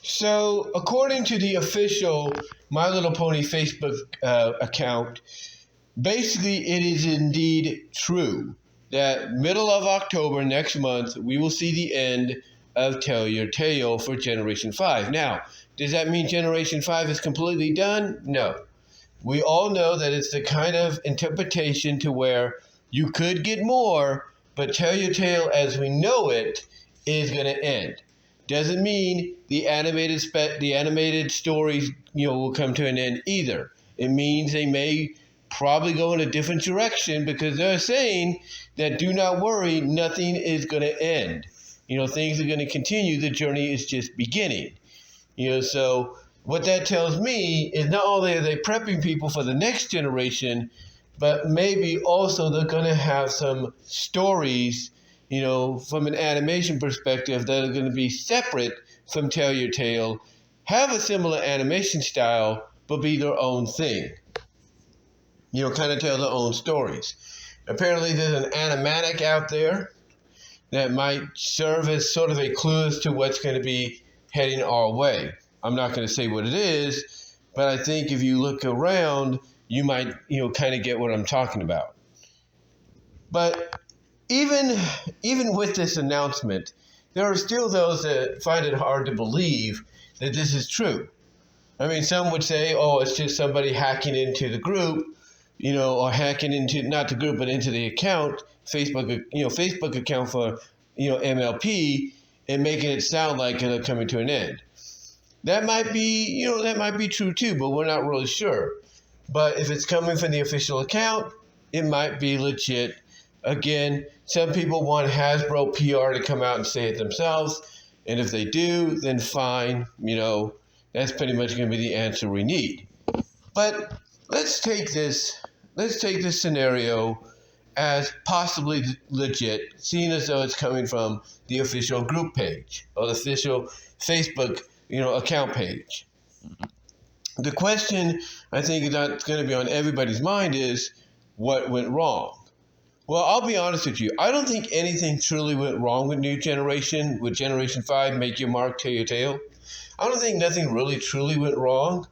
So, according to the official My Little Pony Facebook account, basically it is indeed true that middle of October next month, we will see the end of Tell Your Tale for Generation 5. Now, does that mean Generation 5 is completely done? No. We all know that it's the kind of interpretation to where you could get more, but Tell Your Tale as we know it is going to end. Doesn't mean the animated stories, will come to an end either. It means they may probably go in a different direction because they're saying that do not worry, nothing is going to end. Things are going to continue. The journey is just beginning. So what that tells me is not only are they prepping people for the next generation, but maybe also they're going to have some stories from an animation perspective that are going to be separate from Tell Your Tale, have a similar animation style, but be their own thing. Kind of tell their own stories. Apparently there's an animatic out there that might serve as sort of a clue as to what's going to be heading our way. I'm not going to say what it is, but I think if you look around, you might, kind of get what I'm talking about. But even with this announcement, there are still those that find it hard to believe that this is true. I mean, some would say, oh, it's just somebody hacking into the group, or hacking into, not the group, but into the account, Facebook account for, MLP, and making it sound like it's coming to an end. That might be true too, but we're not really sure. But if it's coming from the official account, it might be legit. Again, some people want Hasbro PR to come out and say it themselves. And if they do, then fine. That's pretty much going to be the answer we need. But let's take this scenario as possibly legit, seeing as though it's coming from the official group page or the official Facebook, account page. The question I think that's going to be on everybody's mind is what went wrong? Well, I'll be honest with you. I don't think anything truly went wrong with New Generation, with Generation 5, Make Your Mark, Tell Your Tale. I don't think nothing really truly went wrong.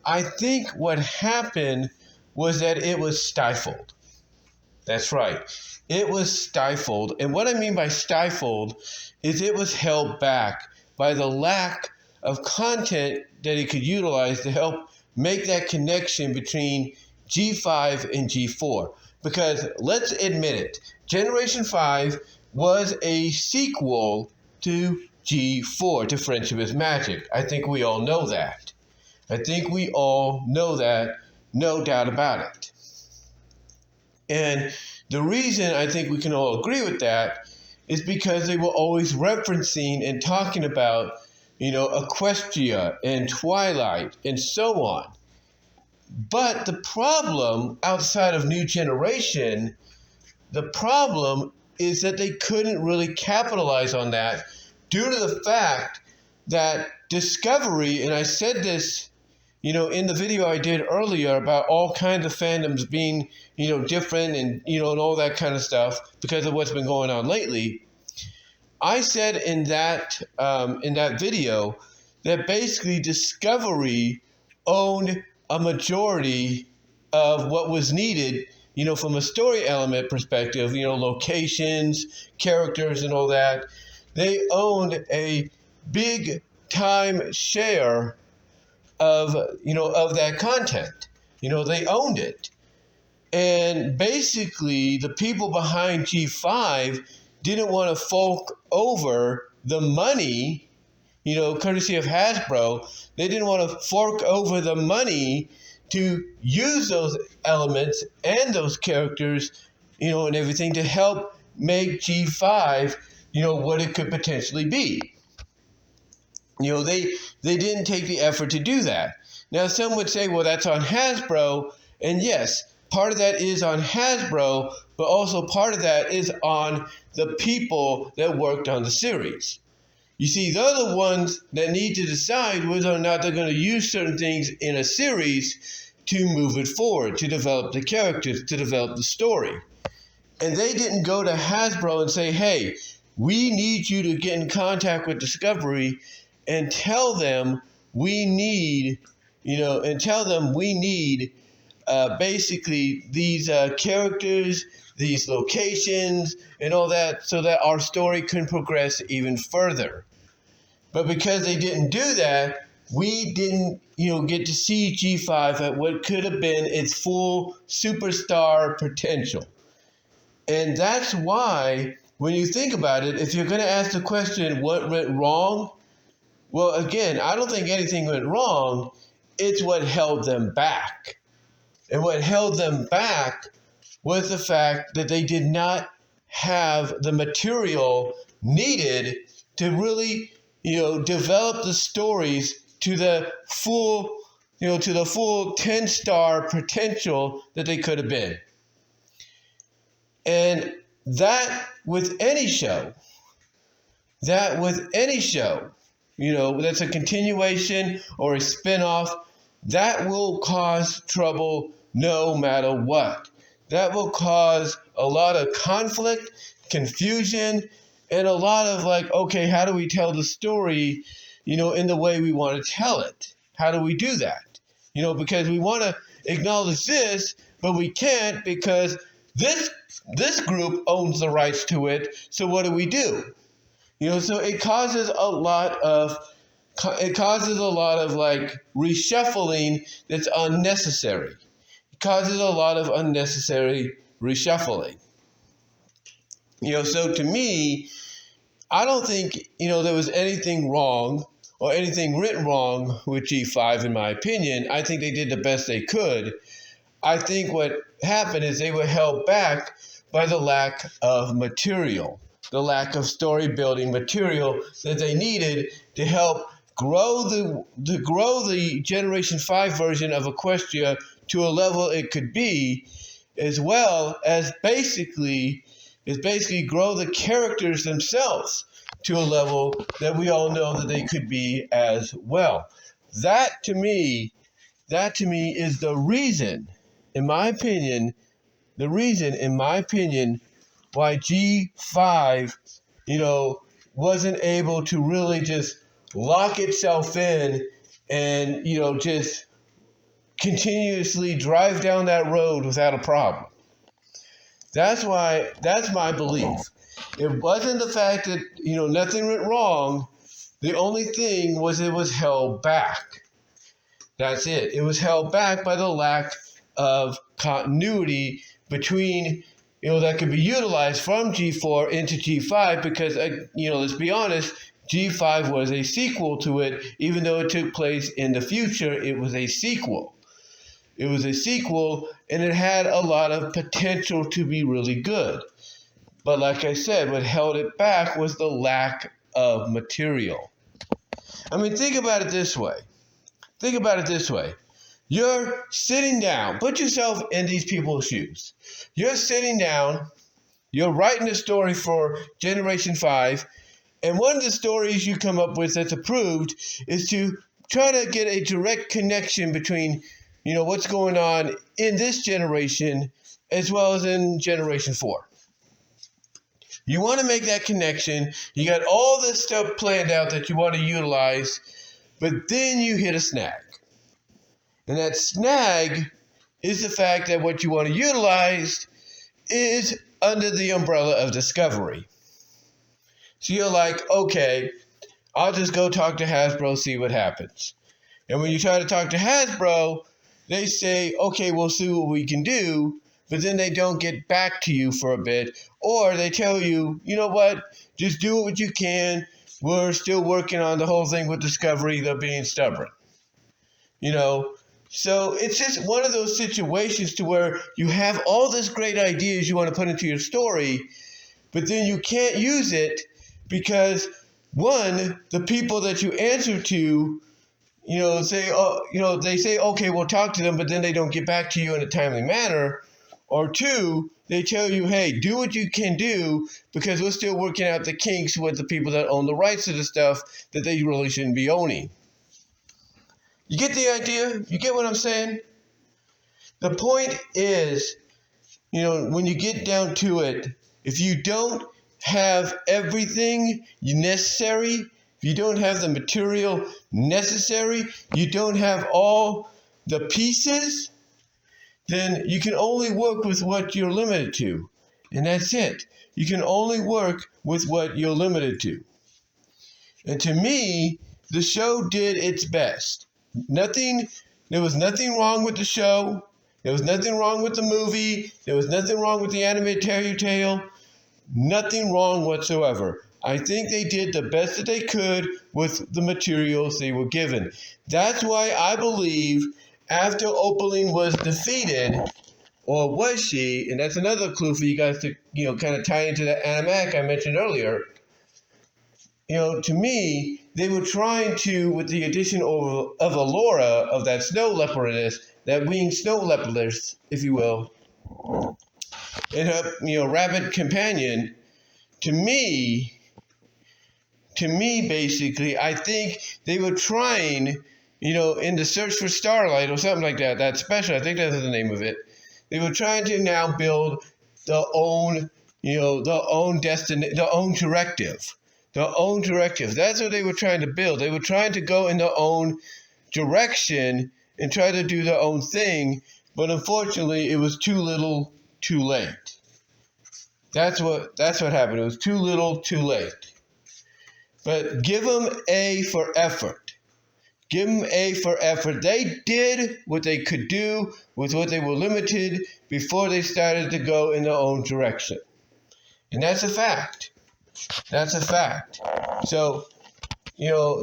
I think what happened was that it was stifled. That's right. It was stifled. And what I mean by stifled is it was held back by the lack of content that it could utilize to help make that connection between G5 and G4. Because let's admit it, Generation 5 was a sequel to G4, to Friendship is Magic. I think we all know that. No doubt about it. And the reason I think we can all agree with that is because they were always referencing and talking about, Equestria and Twilight and so on. But the problem outside of New Generation, the problem is that they couldn't really capitalize on that due to the fact that Discovery, and I said this, in the video I did earlier about all kinds of fandoms being, different and, and all that kind of stuff because of what's been going on lately. I said in that video that basically Discovery owned a majority of what was needed, from a story element perspective, locations, characters and all that. They owned a big time share of that content. They owned it. And basically the people behind G5 didn't want to fork over the money, courtesy of Hasbro. They didn't want to fork over the money to use those elements and those characters, and everything to help make G5, what it could potentially be. They didn't take the effort to do that. Now, some would say, well, that's on Hasbro. And yes, part of that is on Hasbro, but also part of that is on the people that worked on the series. You see, they're the ones that need to decide whether or not they're going to use certain things in a series to move it forward, to develop the characters, to develop the story. And they didn't go to Hasbro and say, hey, we need you to get in contact with Discovery and tell them we need, basically these characters, these locations, and all that, so that our story can progress even further. But because they didn't do that, we didn't, get to see G5 at what could have been its full superstar potential. And that's why, when you think about it, if you're going to ask the question, what went wrong? Well, again, I don't think anything went wrong. It's what held them back. And what held them back was the fact that they did not have the material needed to really, develop the stories to the full, 10-star potential that they could have been. And that with any show, that's a continuation or a spinoff, that will cause trouble no matter what. That will cause a lot of conflict, confusion, and a lot of okay, how do we tell the story, in the way we want to tell it? How do we do that? Because we want to acknowledge this, but we can't because this group owns the rights to it. So what do? So it causes a lot of reshuffling that's unnecessary. It causes a lot of unnecessary reshuffling. So to me, I don't think, there was anything wrong or anything written wrong with G5, in my opinion. I think they did the best they could. I think what happened is they were held back by the lack of material, the lack of story building material that they needed to help grow the Generation 5 version of Equestria to a level it could be, as well as basically grow the characters themselves to a level that we all know that they could be as well. That to me is the reason, in my opinion, why G5, wasn't able to really just lock itself in and, just continuously drive down that road without a problem. That's my belief. It wasn't the fact that, nothing went wrong. The only thing was it was held back. That's it. It was held back by the lack of continuity between, that could be utilized from G4 into G5 because, let's be honest, G5 was a sequel to it. Even though it took place in the future, it was a sequel. It was a sequel, and it had a lot of potential to be really good. But like I said, what held it back was the lack of material. I mean, think about it this way. You're sitting down. Put yourself in these people's shoes. You're sitting down. You're writing a story for Generation 5. And one of the stories you come up with that's approved is to try to get a direct connection between, what's going on in this generation as well as in Generation 4. You want to make that connection. You got all this stuff planned out that you want to utilize, but then you hit a snag. And that snag is the fact that what you want to utilize is under the umbrella of discovery. So you're like, okay, I'll just go talk to Hasbro, see what happens. And when you try to talk to Hasbro, they say, okay, we'll see what we can do, but then they don't get back to you for a bit. Or they tell you, you know what, just do what you can. We're still working on the whole thing with Discovery. They're being stubborn. So it's just one of those situations to where you have all this great ideas you want to put into your story, but then you can't use it because, one, the people that you answer to, they say, okay, we'll talk to them, but then they don't get back to you in a timely manner. Or two, they tell you, hey, do what you can do because we're still working out the kinks with the people that own the rights to the stuff that they really shouldn't be owning. You get the idea? You get what I'm saying? The point is, when you get down to it, if you don't have everything necessary if you don't have the material necessary, you don't have all the pieces, then you can only work with what you're limited to. And that's it. You can only work with what you're limited to. And to me, the show did its best. There was nothing wrong with the show. There was nothing wrong with the movie. There was nothing wrong with the animated tale. Nothing wrong whatsoever. I think they did the best that they could with the materials they were given. That's why I believe after Opaline was defeated, or was she, and that's another clue for you guys to, kind of tie into the animatic I mentioned earlier. To me, they were trying to, with the addition of Allura, of that snow leopardess, that winged snow leopardess, if you will, and her, rabbit companion, to me, basically, I think they were trying, in the Search for Starlight or something like that, that special, I think that's the name of it, they were trying to now build their own, their own destiny, their own directive. Their own directive. That's what they were trying to build. They were trying to go in their own direction and try to do their own thing, but unfortunately, it was too little, too late. That's what happened. It was too little, too late. But give them A for effort. Give them A for effort. They did what they could do with what they were limited before they started to go in their own direction. And that's a fact. That's a fact. So,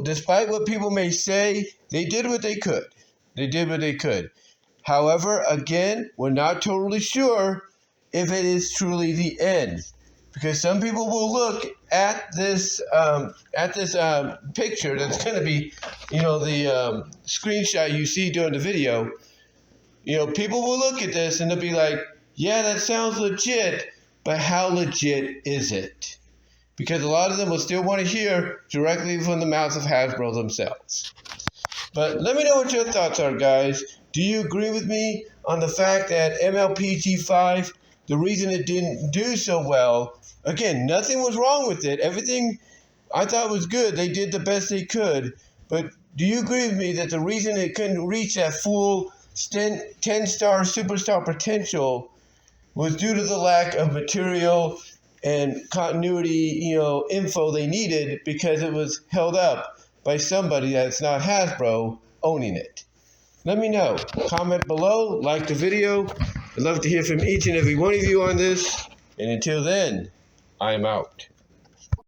despite what people may say, they did what they could. They did what they could. However, again, we're not totally sure if it is truly the end. Because some people will look at this picture that's going to be, the screenshot you see during the video. People will look at this and they'll be like, yeah, that sounds legit, but how legit is it? Because a lot of them will still want to hear directly from the mouths of Hasbro themselves. But let me know what your thoughts are, guys. Do you agree with me on the fact that MLPG5, the reason it didn't do so well, again, nothing was wrong with it. Everything I thought was good. They did the best they could. But do you agree with me that the reason it couldn't reach that full 10-star superstar potential was due to the lack of material and continuity, info they needed, because it was held up by somebody that's not Hasbro owning it? Let me know. Comment below, like the video. I'd love to hear from each and every one of you on this. And until then, I'm out.